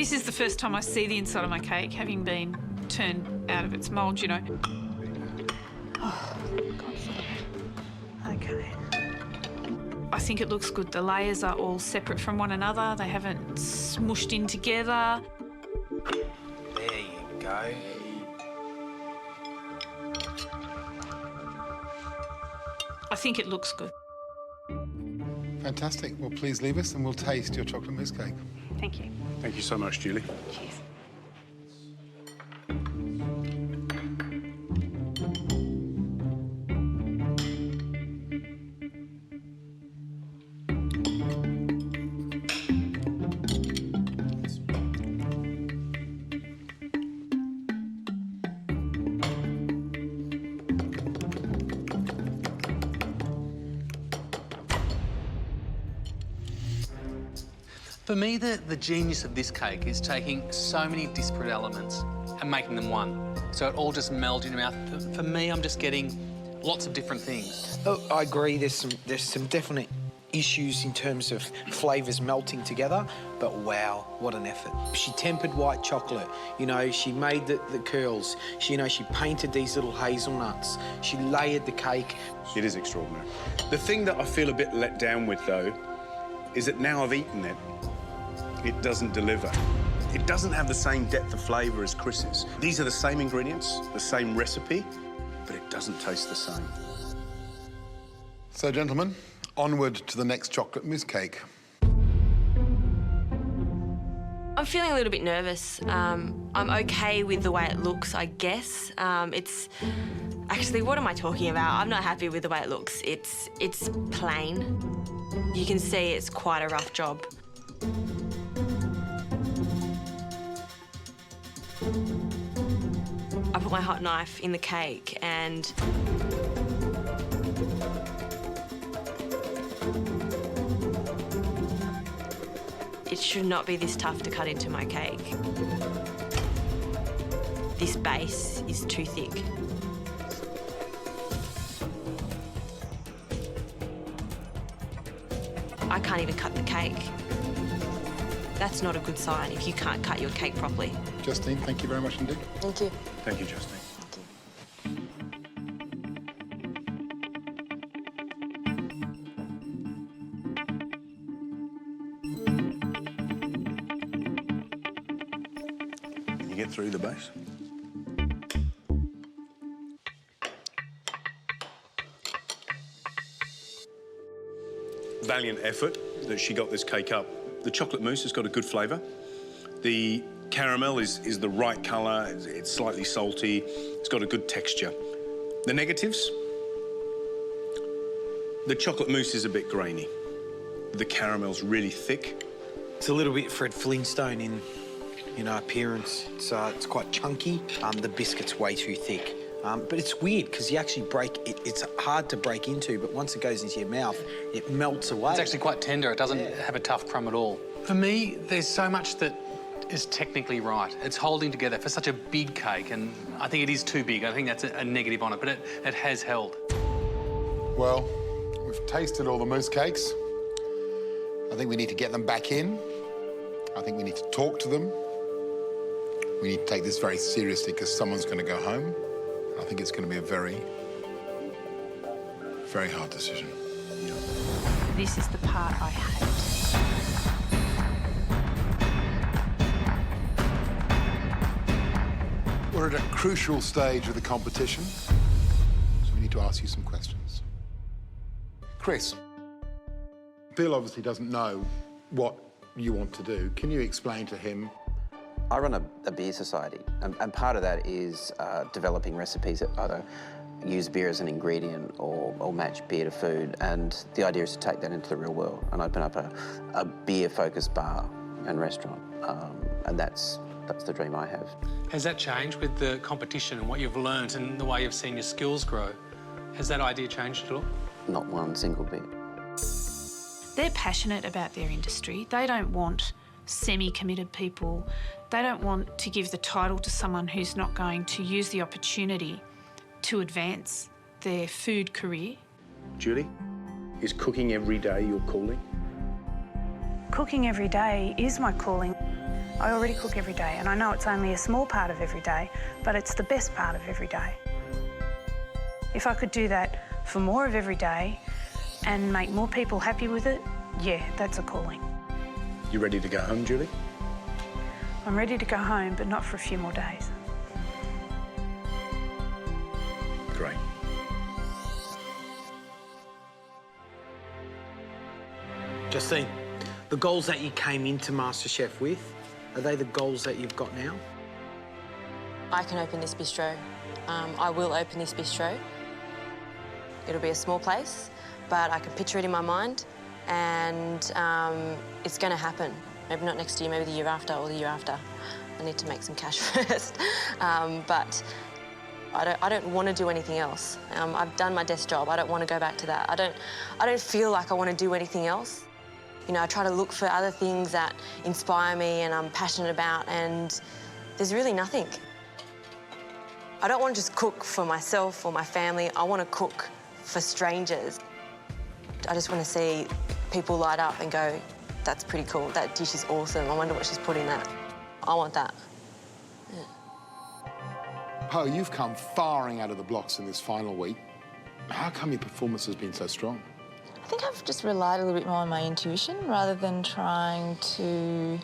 This is the first time I see the inside of my cake, having been turned out of its mould, you know. Oh, God. Okay. I think it looks good. The layers are all separate from one another. They haven't smooshed in together. There you go. I think it looks good. Fantastic. Well, please leave us and we'll taste your chocolate mousse cake. Thank you. Thank you so much, Julie. Cheers. For me, the genius of this cake is taking so many disparate elements and making them one. So it all just melds in your mouth. For me, I'm just getting lots of different things. Oh, I agree. There's some definite issues in terms of flavours melting together, but wow, what an effort. She tempered white chocolate, you know, she made the curls, she painted these little hazelnuts, she layered the cake. It is extraordinary. The thing that I feel a bit let down with, though, is that now I've eaten it, it doesn't deliver. It doesn't have the same depth of flavour as Chris's. These are the same ingredients, the same recipe, but it doesn't taste the same. So, gentlemen, onward to the next chocolate mousse cake. I'm feeling a little bit nervous. I'm okay with the way it looks, I guess. It's... Actually, what am I talking about? I'm not happy with the way it looks. It's plain. You can see it's quite a rough job. I put my hot knife in the cake and it should not be this tough to cut into my cake. This base is too thick. I can't even cut the cake. That's not a good sign if you can't cut your cake properly. Justine, thank you very much indeed. Thank you. Thank you, Justine. Can you get through the base? Valiant effort that she got this cake up. The chocolate mousse has got a good flavour. The caramel is the right colour, it's slightly salty, it's got a good texture. The negatives? The chocolate mousse is a bit grainy. The caramel's really thick. It's a little bit Fred Flintstone in appearance. It's quite chunky. The biscuit's way too thick. But it's weird because you actually it's hard to break into, but once it goes into your mouth, it melts away. It's actually quite tender. It doesn't have a tough crumb at all. For me, there's so much that is technically right. It's holding together for such a big cake, and I think it is too big. I think that's a negative on it, but it has held. Well, we've tasted all the mousse cakes. I think we need to get them back in. I think we need to talk to them. We need to take this very seriously because someone's going to go home. I think it's going to be a very, very hard decision. Yeah. This is the part I hate. We're at a crucial stage of the competition, so we need to ask you some questions. Chris, Bill obviously doesn't know what you want to do. Can you explain to him? I run a beer society, and part of that is developing recipes that either use beer as an ingredient or match beer to food. And the idea is to take that into the real world and open up a beer-focused bar and restaurant. And that's the dream I have. Has that changed with the competition and what you've learned and the way you've seen your skills grow? Has that idea changed at all? Not one single bit. They're passionate about their industry. They don't want semi-committed people. They don't want to give the title to someone who's not going to use the opportunity to advance their food career. Julie, is cooking every day your calling? Cooking every day is my calling. I already cook every day, and I know it's only a small part of every day, but it's the best part of every day. If I could do that for more of every day and make more people happy with it, yeah, that's a calling. You ready to go home, Julie? I'm ready to go home, but not for a few more days. Great. Justine, the goals that you came into MasterChef with, are they the goals that you've got now? I can open this bistro. I will open this bistro. It'll be a small place, but I can picture it in my mind, and it's going to happen. Maybe not next year, maybe the year after or the year after. I need to make some cash first. But I don't want to do anything else. I've done my desk job. I don't want to go back to that. I don't feel like I want to do anything else. You know, I try to look for other things that inspire me and I'm passionate about, and there's really nothing. I don't want to just cook for myself or my family. I want to cook for strangers. I just want to see people light up and go, that's pretty cool. That dish is awesome. I wonder what she's put in that. I want that. Yeah. Po, you've come firing out of the blocks in this final week. How come your performance has been so strong? I think I've just relied a little bit more on my intuition rather than trying to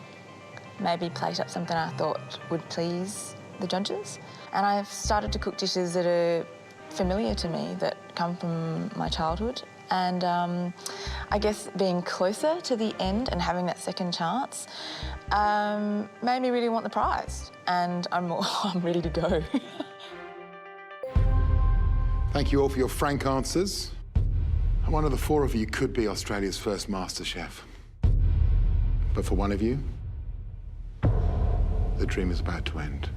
maybe plate up something I thought would please the judges. And I've started to cook dishes that are familiar to me, that come from my childhood. And I guess being closer to the end and having that second chance made me really want the prize. And I'm ready to go. Thank you all for your frank answers. And one of the four of you could be Australia's first MasterChef. But for one of you, the dream is about to end.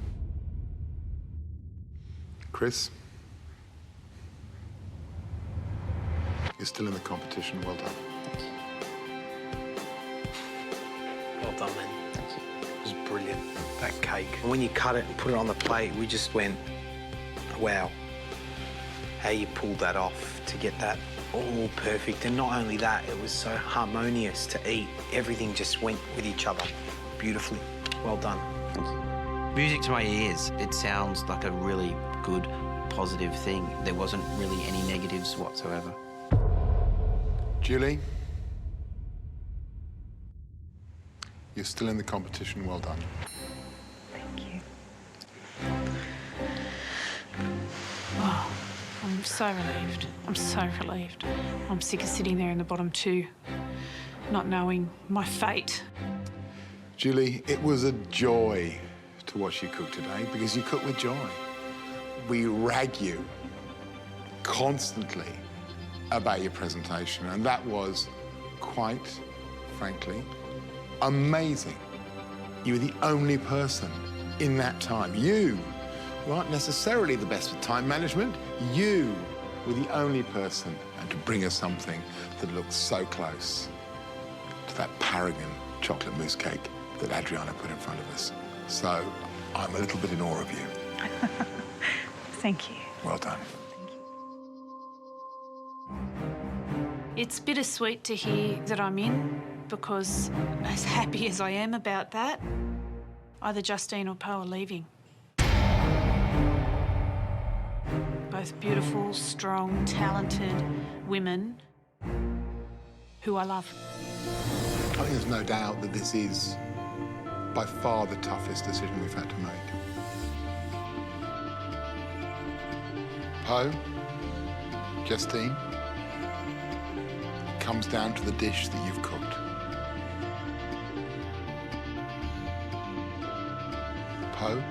Chris, you're still in the competition. Well done. Well done, man. Thank you. It was brilliant, that cake. And when you cut it and put it on the plate, we just went, wow, how you pulled that off to get that all perfect. And not only that, it was so harmonious to eat. Everything just went with each other beautifully. Well done. Thank you. Music to my ears. It sounds like a really good, positive thing. There wasn't really any negatives whatsoever. Julie, you're still in the competition. Well done. Thank you. Oh, I'm so relieved. I'm so relieved. I'm sick of sitting there in the bottom two, not knowing my fate. Julie, it was a joy to watch you cook today because you cook with joy. We rag you constantly about your presentation, and that was, quite frankly, amazing. You were the only person in that time. You aren't necessarily the best with time management. You were the only person, and to bring us something that looked so close to that paragon chocolate mousse cake that Adriana put in front of us. So I'm a little bit in awe of you. Thank you. Well done. It's bittersweet to hear that I'm in, because as happy as I am about that, either Justine or Po are leaving. Both beautiful, strong, talented women who I love. I think there's no doubt that this is by far the toughest decision we've had to make. Po, Justine, it comes down to the dish that you've cooked. Po,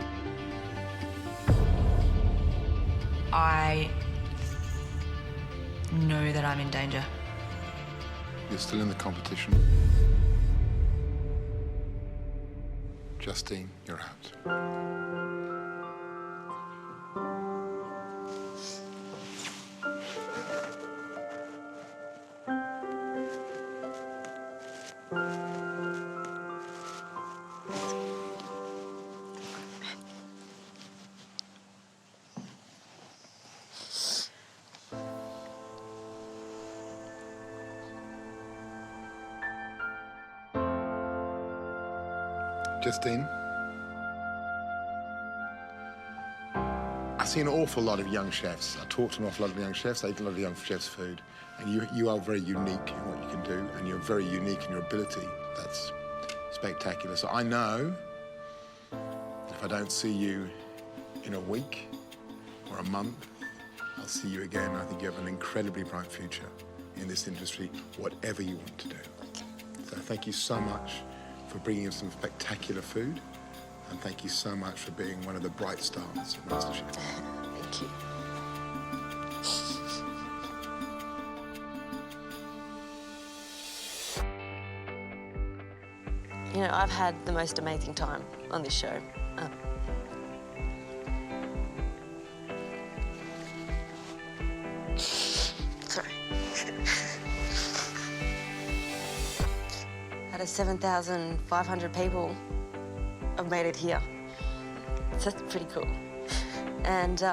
I know that I'm in danger. you're still in the competition. Justine, you're out. Justine, I see an awful lot of young chefs. I talk to an awful lot of young chefs. I eat a lot of young chefs' food. And you are very unique in what you can do, and you're very unique in your ability. That's spectacular. So I know if I don't see you in a week or a month, I'll see you again. I think you have an incredibly bright future in this industry, whatever you want to do. So thank you so much for bringing us some spectacular food, and thank you so much for being one of the bright stars of MasterChef. Thank you. You know, I've had the most amazing time on this show. Sorry. Out of 7,500 people, I've made it here. So that's pretty cool. And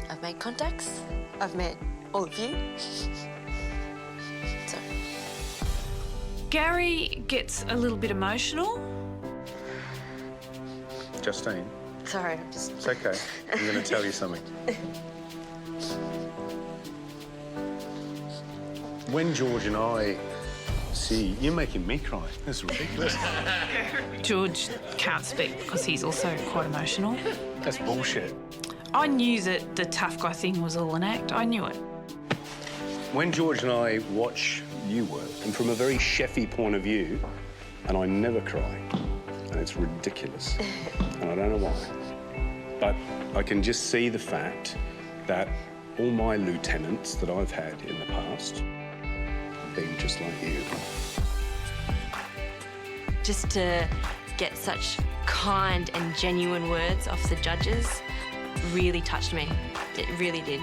I've made contacts. I've met all of you. So. Gary gets a little bit emotional. Justine, Sorry, I'm just... it's okay. I'm going to tell you something. When George and I see... You're making me cry. That's ridiculous. George can't speak because he's also quite emotional. That's bullshit. I knew that the tough guy thing was all an act. I knew it. When George and I watch you work, and from a very chefy point of view, and I never cry, and it's ridiculous, and I don't know why, but I can just see the fact that all my lieutenants that I've had in the past have been just like you. Just to get such kind and genuine words off the judges really touched me. It really did.